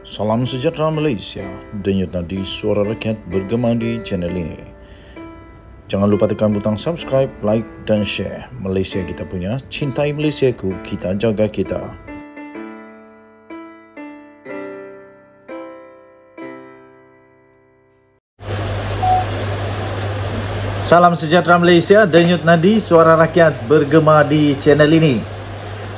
Salam sejahtera Malaysia, denyut nadi suara rakyat bergema di channel ini. Jangan lupa tekan butang subscribe, like dan share. Malaysia kita punya, cintai Malaysiaku, kita jaga kita. Salam sejahtera Malaysia, denyut nadi suara rakyat bergema di channel ini.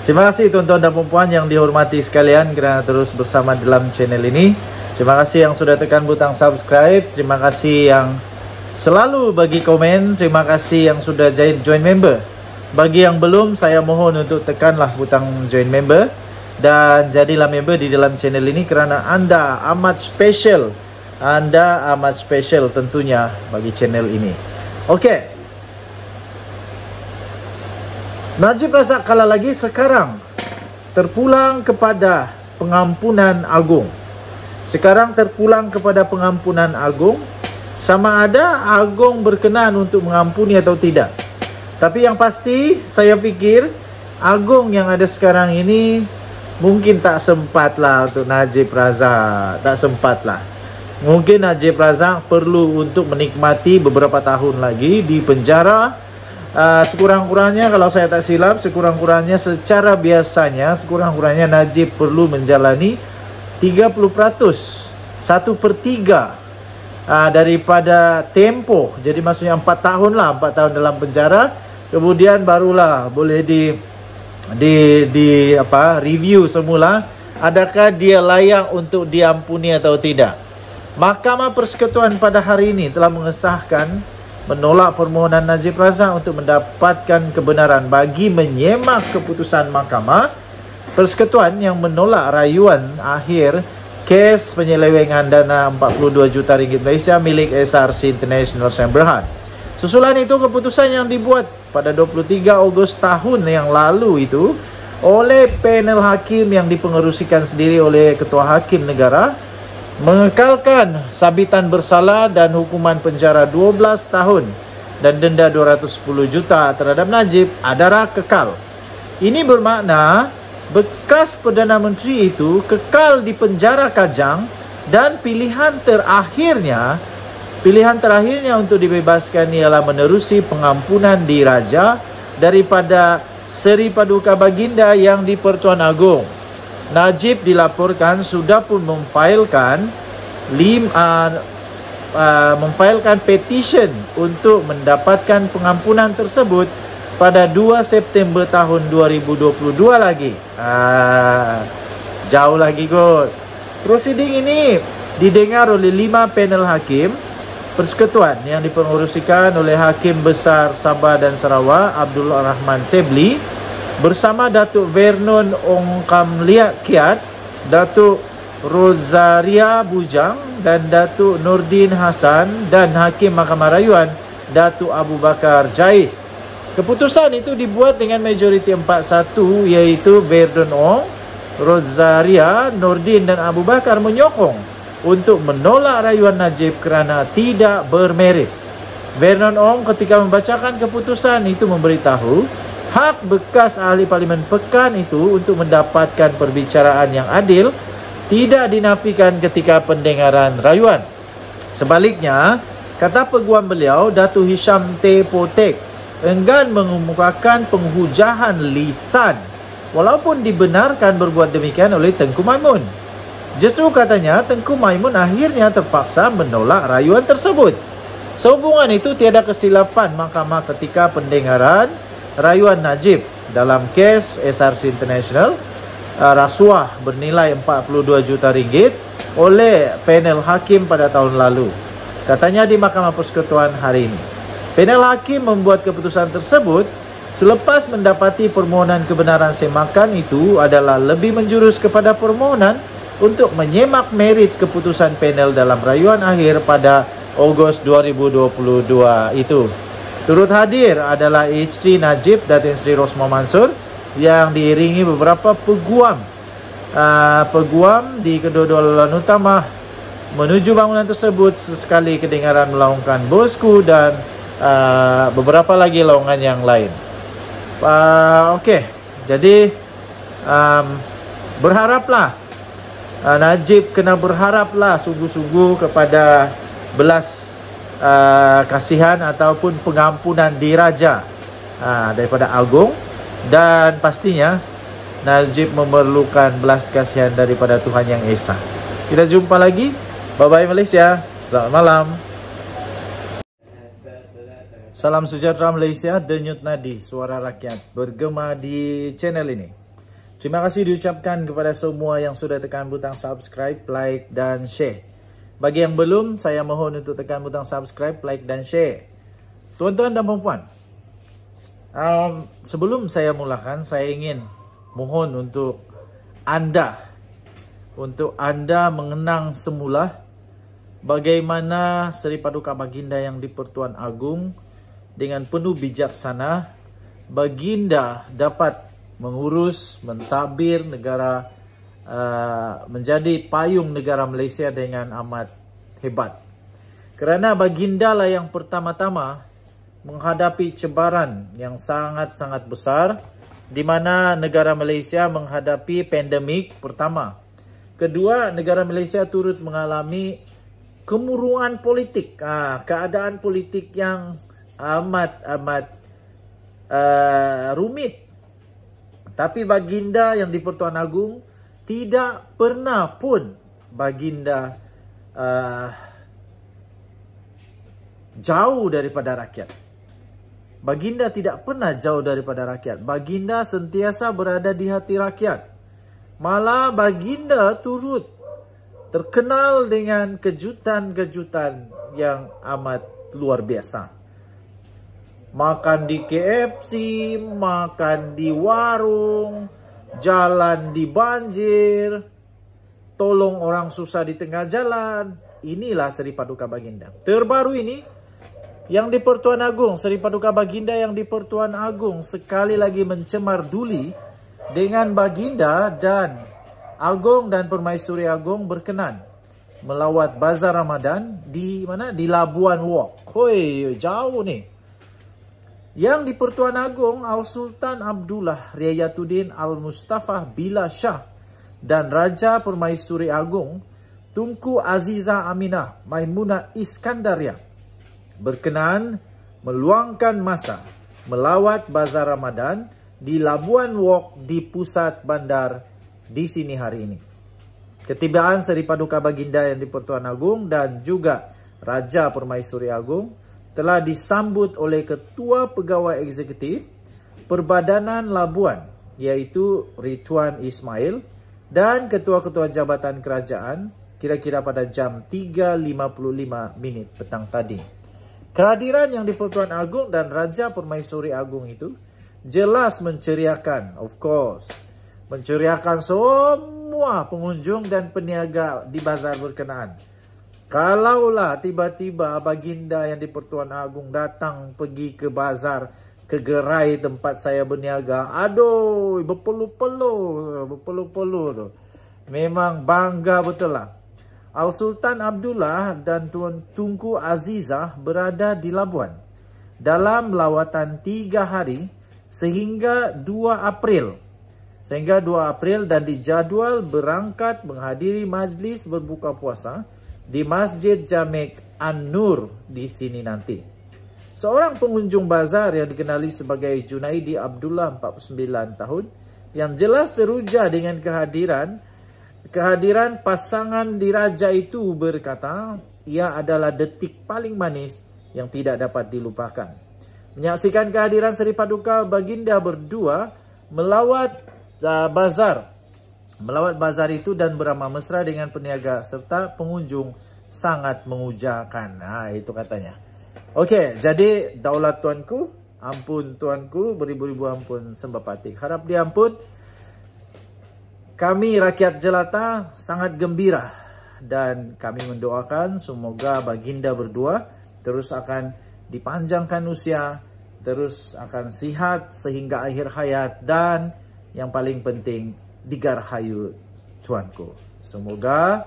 Terima kasih tuan-tuan dan puan yang dihormati sekalian kerana terus bersama dalam channel ini. Terima kasih yang sudah tekan butang subscribe. Terima kasih yang selalu bagi komen. Terima kasih yang sudah join member. Bagi yang belum, saya mohon untuk tekanlah butang join member dan jadilah member di dalam channel ini kerana anda amat special. Anda amat special tentunya bagi channel ini. Okey. Najib Razak kala lagi sekarang terpulang kepada pengampunan agung. Sekarang terpulang kepada pengampunan agung. Sama ada agung berkenan untuk mengampuni atau tidak. Tapi yang pasti saya fikir agung yang ada sekarang ini mungkin tak sempatlah untuk Najib Razak. Tak sempatlah. Mungkin Najib Razak perlu untuk menikmati beberapa tahun lagi di penjara. Sekurang-kurangnya kalau saya tak silap, sekurang-kurangnya secara biasanya sekurang-kurangnya Najib perlu menjalani 30%, 1/3 daripada tempoh. Jadi maksudnya 4 tahun lah, 4 tahun dalam penjara. Kemudian barulah boleh review semula adakah dia layak untuk diampuni atau tidak. Mahkamah Persekutuan pada hari ini telah mengesahkan menolak permohonan Najib Razak untuk mendapatkan kebenaran bagi menyemak keputusan Mahkamah Persekutuan yang menolak rayuan akhir kes penyelewengan dana 42 juta ringgit Malaysia milik SRC International Sdn Bhd. Susulan itu keputusan yang dibuat pada 23 Ogos tahun yang lalu itu oleh panel hakim yang dipengerusikan sendiri oleh Ketua Hakim Negara mengekalkan sabitan bersalah dan hukuman penjara 12 tahun dan denda 210 juta terhadap Najib adalah kekal. Ini bermakna bekas Perdana Menteri itu kekal di penjara Kajang dan pilihan terakhirnya untuk dibebaskan ialah menerusi pengampunan diraja daripada Seri Paduka Baginda yang di Pertuan Agong. Najib dilaporkan sudah pun memfailkan petition untuk mendapatkan pengampunan tersebut pada 2 September tahun 2022 lagi. Jauh lagi kot. Prosiding ini didengar oleh 5 panel hakim persekutuan yang dipengerusikan oleh Hakim Besar Sabah dan Sarawak Abdul Rahman Sebli bersama Datuk Vernon Ong Kam Liat Kiat, Datuk Rosaria Bujang dan Datuk Nordin Hassan dan Hakim Mahkamah Rayuan Datuk Abu Bakar Jais. Keputusan itu dibuat dengan majoriti 4-1 iaitu Vernon Ong, Rosaria, Nordin dan Abu Bakar menyokong untuk menolak rayuan Najib kerana tidak bermerit. Vernon Ong ketika membacakan keputusan itu memberitahu hak bekas ahli Parlimen Pekan itu untuk mendapatkan perbicaraan yang adil tidak dinafikan ketika pendengaran rayuan. Sebaliknya, kata peguam beliau, Datuk Hisham T. Potek enggan mengemukakan penghujahan lisan walaupun dibenarkan berbuat demikian oleh Tengku Maimun. Justru katanya, Tengku Maimun akhirnya terpaksa menolak rayuan tersebut. Sehubungan itu, tiada kesilapan mahkamah ketika pendengaran rayuan Najib dalam kes SRC International rasuah bernilai 42 juta ringgit oleh panel hakim pada tahun lalu. Katanya di Mahkamah Persekutuan hari ini. Panel hakim membuat keputusan tersebut selepas mendapati permohonan kebenaran semakan itu adalah lebih menjurus kepada permohonan untuk menyemak merit keputusan panel dalam rayuan akhir pada Ogos 2022 itu. Turut hadir adalah isteri Najib, Datin Seri Rosmah Mansur yang diiringi beberapa peguam di kedua-dua laluan utama menuju bangunan tersebut sekali kedengaran melaungkan bosku dan beberapa lagi laungan yang lain. Okey, jadi berharaplah Najib kena berharaplah sungguh-sungguh kepada belas kasihan ataupun pengampunan diraja daripada Agung, dan pastinya Najib memerlukan belas kasihan daripada Tuhan Yang Esa. Kita jumpa lagi. Bye-bye Malaysia. Selamat malam. Salam sejahtera Malaysia, Denyut Nadi, suara rakyat bergema di channel ini. Terima kasih diucapkan kepada semua yang sudah tekan butang subscribe, like dan share. Bagi yang belum, saya mohon untuk tekan butang subscribe, like dan share. Tuan-tuan dan puan-puan, sebelum saya mulakan, saya ingin mohon untuk anda mengenang semula bagaimana Seri Paduka Baginda yang di-Pertuan Agong dengan penuh bijaksana, Baginda dapat mengurus, mentadbir negara, menjadi payung negara Malaysia dengan amat hebat. Kerana Baginda lah yang pertama-tama menghadapi cabaran yang sangat-sangat besar, di mana negara Malaysia menghadapi pandemik pertama. Kedua, negara Malaysia turut mengalami kemurungan politik, keadaan politik yang amat rumit. Tapi Baginda yang di-Pertuan Agong tidak pernah pun Baginda jauh daripada rakyat. Baginda tidak pernah jauh daripada rakyat. Baginda sentiasa berada di hati rakyat. Malah Baginda turut terkenal dengan kejutan-kejutan yang amat luar biasa. Makan di KFC, makan di warung, jalan di banjir, tolong orang susah di tengah jalan. Inilah Seri Paduka Baginda. Terbaru ini, yang di-Pertuan Agong, Seri Paduka Baginda yang di-Pertuan Agong sekali lagi mencemar duli dengan Baginda, dan Agong dan Permaisuri Agong berkenan melawat Bazar Ramadan di mana? Di Labuan Walk. Hoi, jauh nih. Yang di-Pertuan Agong, Al-Sultan Abdullah Riayatuddin Al-Mustafa Billah Shah dan Raja Permaisuri Agong Tunku Azizah Aminah Maimunah Iskandaria berkenan meluangkan masa melawat Bazar Ramadan di Labuan Walk di pusat bandar di sini hari ini. Ketibaan Seri Paduka Baginda yang di-Pertuan Agong dan juga Raja Permaisuri Agong telah disambut oleh Ketua Pegawai Eksekutif Perbadanan Labuan, iaitu Ridwan Ismail, dan Ketua-Ketua Jabatan Kerajaan kira-kira pada jam 3.55 petang tadi. Kehadiran yang di-Pertuan Agong dan Raja Permaisuri Agong itu jelas menceriakan, of course, menceriakan semua pengunjung dan peniaga di bazar berkenaan. Kalaulah tiba-tiba Baginda yang di-Pertuan Agong datang pergi ke bazar, ke gerai tempat saya berniaga, aduh, berpeluh-peluh tu. Memang bangga betul lah. Al-Sultan Abdullah dan Tuan Tunku Azizah berada di Labuan dalam lawatan 3 hari sehingga 2 April. Dan dijadual berangkat menghadiri majlis berbuka puasa di Masjid Jamek An-Nur di sini nanti. Seorang pengunjung bazar yang dikenali sebagai Junaidi Abdullah, 49 tahun, yang jelas teruja dengan kehadiran pasangan diraja itu, berkata, ia adalah detik paling manis yang tidak dapat dilupakan. Menyaksikan kehadiran Seri Paduka Baginda berdua melawat bazar itu dan beramah mesra dengan peniaga serta pengunjung sangat mengujakan. Itu katanya. Okey, jadi daulat tuanku, ampun tuanku, beribu-ribu ampun sembah patik. Harap diampun. Kami rakyat jelata sangat gembira dan kami mendoakan semoga Baginda berdua terus akan dipanjangkan usia, terus akan sihat sehingga akhir hayat, dan yang paling penting digarhayu tuanku. Semoga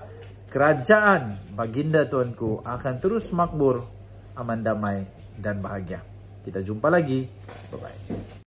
kerajaan Baginda tuanku akan terus makmur, aman, damai dan bahagia. Kita jumpa lagi. Bye-bye.